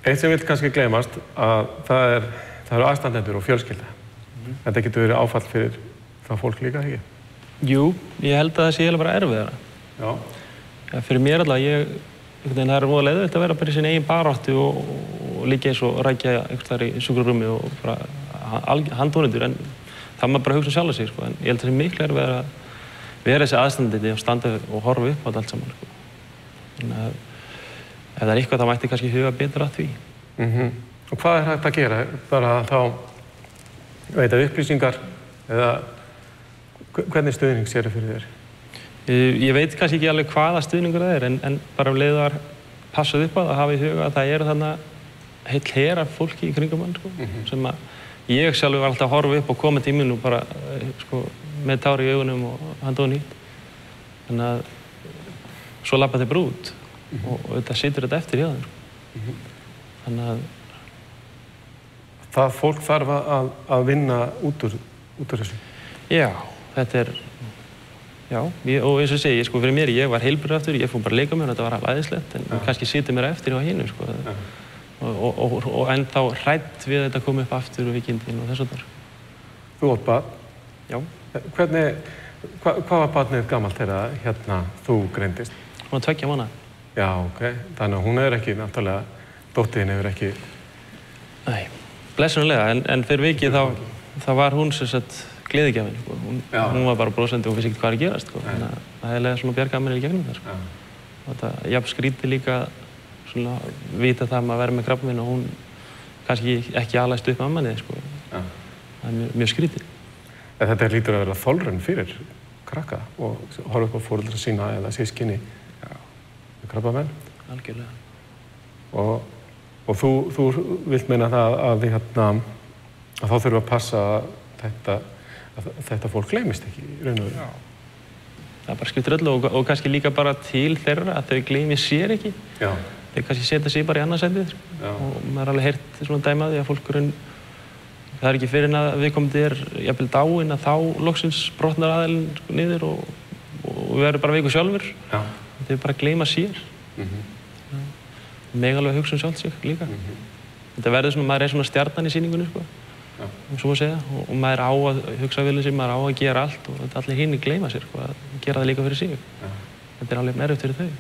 Eitt sem vill kannski gleymast að það eru aðstandendur og fjölskylda. Þetta getur verið áfall fyrir það fólk líka, ekki? Jú, ég held að það sé eiginlega bara erfiðara. Já. Ja, fyrir mér allavega, það er voðalega auðvelt að vera bara í sinni eigin baráttu og líka eins og rækja einhvers staðar í sjúkrarúmi og bara handónendur, en það maður bara hugsa sjálf sig, sko. En ég held að það sé miklu erfiðara að vera þessi aðstandandi og standa og horfa upp á þetta allt saman, sko. Þannig að ef það er eitthvað, þá mætti kannski huga betur að því. Og hvað er hægt að gera? Bara þá, veita upplýsingar eða hvernig stuðning sér fyrir þér? Ég veit kannski ekki alveg hvaða stuðningur það er, en bara um leið að passa upp á það, að hafa í huga að það eru þarna heill her af fólki í kringum hann, sko, sem að ég sjálfur var alltaf að horfa upp og koma tíminn og bara, sko, með tári í augunum og handóðan hýtt. Þannig að svo labba þeir bara út og þetta situr þetta eftir hjá þeim, sko. Þannig að það fólk þarf að vinna út úr þessu? Já, þetta er, já, og eins og segi, sko, fyrir mér, ég var heilbrigður aftur, ég fór bara að leika mér og þetta var alveg æðislegt, en kannski situr mér eftir hjá hinu, sko. Og ennþá hrædd við þetta koma upp aftur og vikindin og þess og þar. Þú átt barn? Já. Hvað var barnið gamalt þegar hérna þú greindist? Hún var 2 mánaða. Já, ok. Þannig að hún er ekki, náttúrulega, dóttirin hefur ekki... Nei, blessunarlega, en fyrir vikið þá var hún sem sagt gleðigjafinn, sko. Hún var bara brosandi og vissi ekki hvað er að gerast, sko. Þannig að það hefði svona bjargað mér í gegnum það, sko. Og þetta jafn skrítið líka svona vita það að maður verður með krabbamein og hún kannski ekki aðlæst upp með manni, sko. Það er mjög skrítið. Þetta lítur að vera þolrun fyrir krakka og horfa upp á foreldra sína eða systkini með krabbamein. Algjörlega. Og þú vilt meina það að þá þurfum að passa að þetta fólk gleymist ekki í raun og veru. Það bara skiptir öllu og kannski líka bara til þeirra að þau gleymi sér ekki. Já. Þau kannski setja sig bara í annarsætið, og maður er alveg heyrt svona dæmi að því að fólkurinn, það er ekki fyrir en að viðkomandi er jafnvel dáinn að þá loksins brotnar aðeilinn, sko, niður og við verðum bara veikur sjálfur. Já. Þau bara gleyma sér. Mega alveg hugsa sjálft sig líka. Þetta verður svona, maður er svona stjarnan í sýningunni, sko. Svo að segja, og maður á að hugsa vilja sig, maður á að gera allt og allir hinir gleyma sér, sko, að gera það líka fyrir sig. Þetta er alveg erfitt fyrir þau.